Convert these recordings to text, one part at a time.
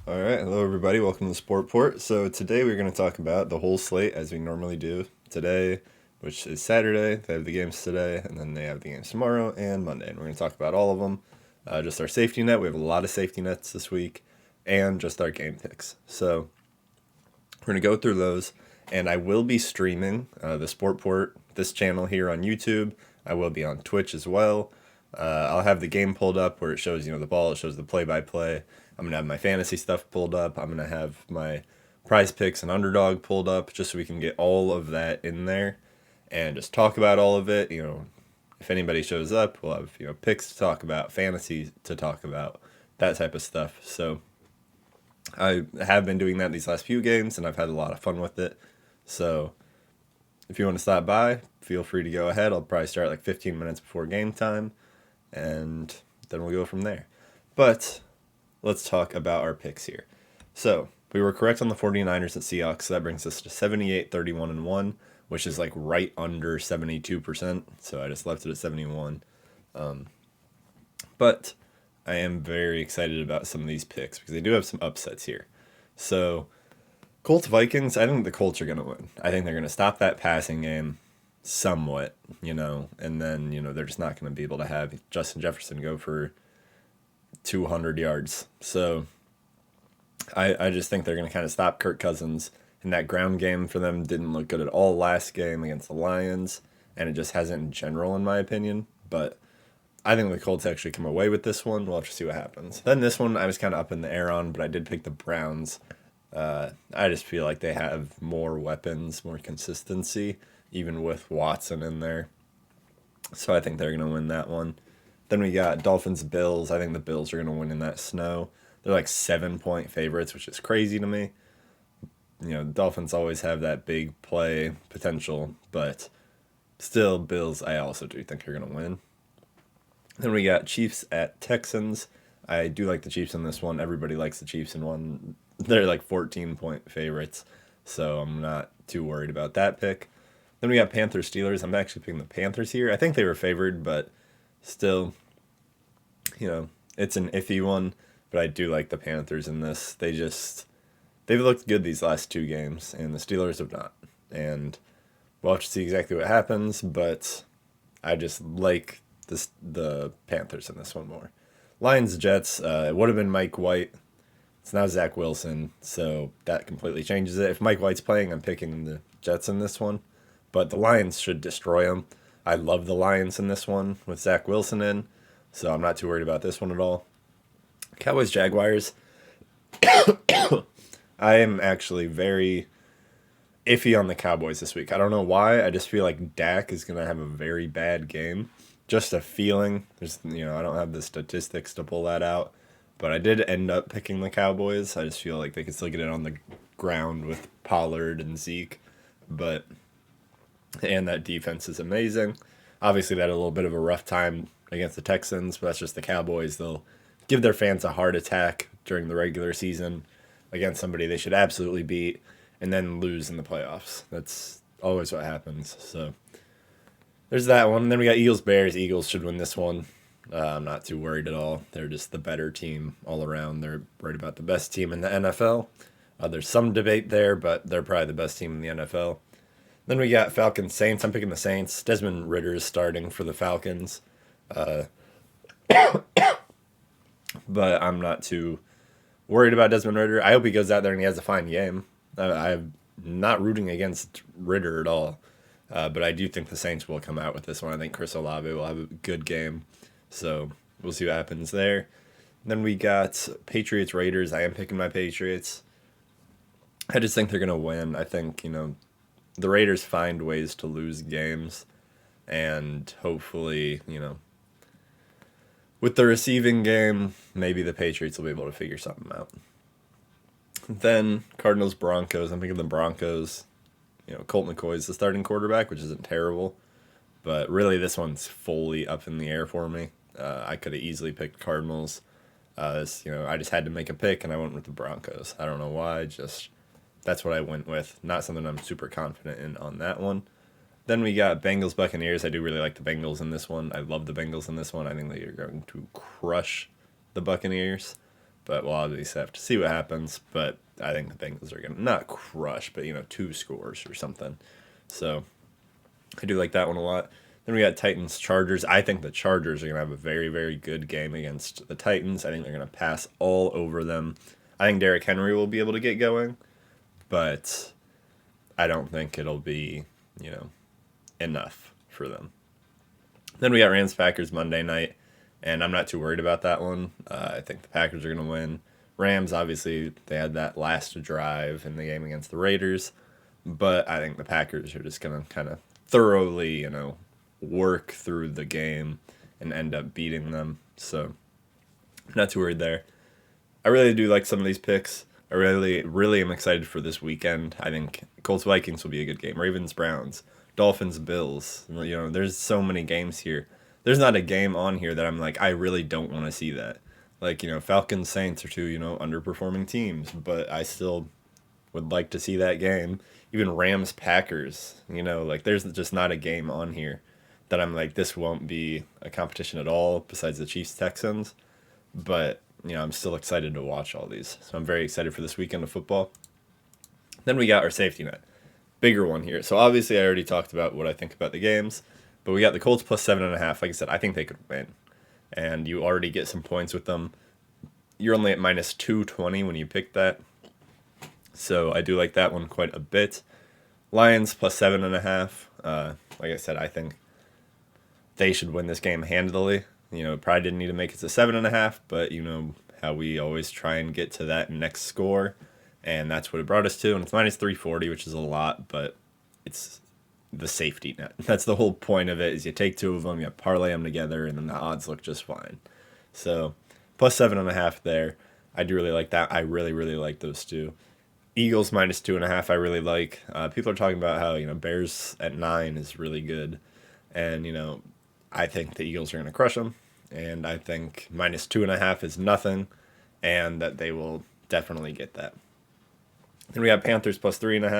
All right, hello everybody. Welcome to Sportport. So today we're going to talk about the whole slate as we normally do today, which is Saturday. They have the games today, and then they have the games tomorrow and Monday. And we're going to talk about all of them. Just our safety net. We have a lot of safety nets this week, and just our game picks. So we're going to go through those, and I will be streaming the Sportport, this channel here on YouTube. I will be on Twitch as well. I'll have the game pulled up where it shows, the ball, it shows the play-by-play. I'm going to have my fantasy stuff pulled up. I'm going to have my prize picks and underdog pulled up just so we can get all of that in there and just talk about all of it. If anybody shows up, we'll have, picks to talk about, fantasy to talk about, that type of stuff. So I have been doing that these last few games and I've had a lot of fun with it. So if you want to stop by, feel free to go ahead. I'll probably start like 15 minutes before game time and then we'll go from there. But let's talk about our picks here. So we were correct on the 49ers and Seahawks. So that brings us to 78, 31, and 1, which is like right under 72%. So I just left it at 71. But I am very excited about some of these picks because they do have some upsets here. So Colts Vikings, I think the Colts are going to win. I think they're going to stop that passing game somewhat, and then, they're just not going to be able to have Justin Jefferson go for 200 yards. So I just think they're going to kind of stop Kirk Cousins. And that ground game for them didn't look good at all last game against the Lions, and it just hasn't in general, in my opinion. But I think the Colts actually come away with this one. We'll have to see what happens. Then this one I was kind of up in the air on, but I did pick the Browns. I just feel like they have more weapons, more consistency, even with Watson in there. So I think they're going to win that one. Then we got Dolphins Bills. I think the Bills are going to win in that snow. They're like 7-point favorites, which is crazy to me. The Dolphins always have that big play potential, but still, Bills, I also do think are going to win. Then we got Chiefs at Texans. I do like the Chiefs in this one. Everybody likes the Chiefs in one. They're like 14-point favorites, so I'm not too worried about that pick. Then we got Panthers Steelers. I'm actually picking the Panthers here. I think they were favored, but still, it's an iffy one. But I do like the Panthers in this. They've looked good these last two games, and the Steelers have not. And we'll have to see exactly what happens, but I just like the Panthers in this one more. Lions Jets, it would have been Mike White. It's now Zach Wilson, so that completely changes it. If Mike White's playing, I'm picking the Jets in this one. But the Lions should destroy them. I love the Lions in this one with Zach Wilson in, so I'm not too worried about this one at all. Cowboys Jaguars. I am actually very iffy on the Cowboys this week. I don't know why. I just feel like Dak is going to have a very bad game. Just a feeling. I don't have the statistics to pull that out. But I did end up picking the Cowboys. I just feel like they can still get it on the ground with Pollard and Zeke. And that defense is amazing. Obviously, they had a little bit of a rough time against the Texans, but that's just the Cowboys. They'll give their fans a heart attack during the regular season against somebody they should absolutely beat and then lose in the playoffs. That's always what happens. So there's that one. And then we got Eagles Bears. Eagles should win this one. I'm not too worried at all. They're just the better team all around. They're right about the best team in the NFL. There's some debate there, but they're probably the best team in the NFL. Then we got Falcons Saints. I'm picking the Saints. Desmond Ritter is starting for the Falcons. But I'm not too worried about Desmond Ritter. I hope he goes out there and he has a fine game. I'm not rooting against Ritter at all. But I do think the Saints will come out with this one. I think Chris Olave will have a good game. So we'll see what happens there. Then we got Patriots Raiders. I am picking my Patriots. I just think they're going to win. I think, the Raiders find ways to lose games. And hopefully, with the receiving game, maybe the Patriots will be able to figure something out. Then Cardinals Broncos. I'm picking the Broncos. Colt McCoy is the starting quarterback, which isn't terrible. But really, this one's fully up in the air for me. I could have easily picked Cardinals. I just had to make a pick, and I went with the Broncos. I don't know why. Just that's what I went with. Not something I'm super confident in on that one. Then we got Bengals Buccaneers. I do really like the Bengals in this one. I love the Bengals in this one. I think they are going to crush the Buccaneers. but we'll obviously have to see what happens. But I think the Bengals are going to not crush, but, 2 scores or something. So I do like that one a lot. Then we got Titans Chargers. I think the Chargers are going to have a very, very good game against the Titans. I think they're going to pass all over them. I think Derrick Henry will be able to get going, but I don't think it'll be, enough for them. Then we got Rams Packers Monday night, and I'm not too worried about that one. I think the Packers are going to win. Rams, obviously, they had that last drive in the game against the Raiders, but I think the Packers are just going to kind of thoroughly, work through the game and end up beating them. So, not too worried there. I really do like some of these picks. I really, really am excited for this weekend. I think Colts Vikings will be a good game. Ravens Browns, Dolphins Bills. There's so many games here. There's not a game on here that I'm like, I really don't want to see that. Like, Falcons Saints are 2, underperforming teams, but I still would like to see that game. Even Rams Packers, there's just not a game on here that I'm like, this won't be a competition at all besides the Chiefs Texans. But, I'm still excited to watch all these. So I'm very excited for this weekend of football. Then we got our safety net. Bigger one here. So obviously I already talked about what I think about the games, but we got the Colts plus 7.5. Like I said, I think they could win. And you already get some points with them. You're only at minus 220 when you pick that. So I do like that one quite a bit. Lions plus 7.5. Like I said, I think they should win this game handily. Probably didn't need to make it to 7.5, but how we always try and get to that next score, and that's what it brought us to. And it's minus 340, which is a lot, but it's the safety net. That's the whole point of it. Is you take 2 of them, you parlay them together, and then the odds look just fine. So plus 7.5 there. I do really like that. I really, really like those two. Eagles minus 2.5. I really like. People are talking about how Bears at 9 is really good, and I think the Eagles are going to crush them, and I think minus 2.5 is nothing, and that they will definitely get that. Then we got Panthers plus 3.5.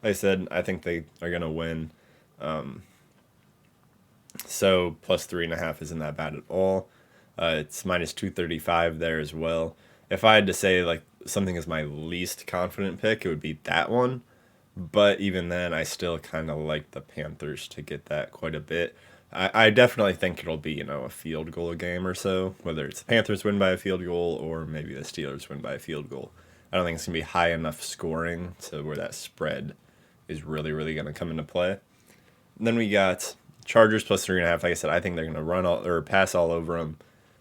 Like I said, I think they are going to win. So plus 3.5 isn't that bad at all. It's minus 235 there as well. If I had to say like something is my least confident pick, it would be that one. But even then, I still kind of like the Panthers to get that quite a bit. I definitely think it'll be, a field goal game or so, whether it's the Panthers win by a field goal or maybe the Steelers win by a field goal. I don't think it's going to be high enough scoring to where that spread is really, really going to come into play. And then we got Chargers plus 3.5. Like I said, I think they're going to run all or pass all over them.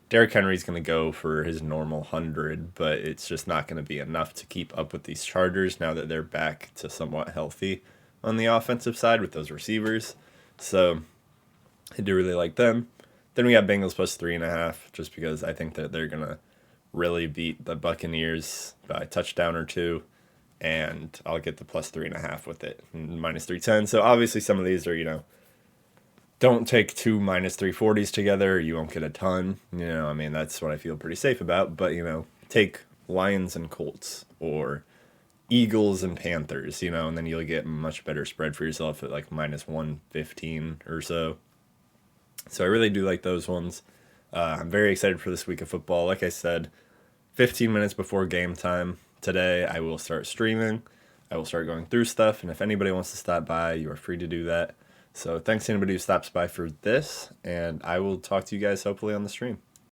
Derrick Henry's going to go for his normal 100, but it's just not going to be enough to keep up with these Chargers now that they're back to somewhat healthy on the offensive side with those receivers. So I do really like them. Then we got Bengals plus 3.5, just because I think that they're going to really beat the Buccaneers by a touchdown or 2, and I'll get the plus 3.5 with it, minus 310. So obviously some of these are, don't take 2 minus 340s together. You won't get a ton. That's what I feel pretty safe about. But, take Lions and Colts or Eagles and Panthers, and then you'll get a much better spread for yourself at like minus 115 or so. So I really do like those ones. I'm very excited for this week of football. Like I said, 15 minutes before game time today, I will start streaming. I will start going through stuff. And if anybody wants to stop by, you are free to do that. So thanks to anybody who stops by for this. And I will talk to you guys hopefully on the stream.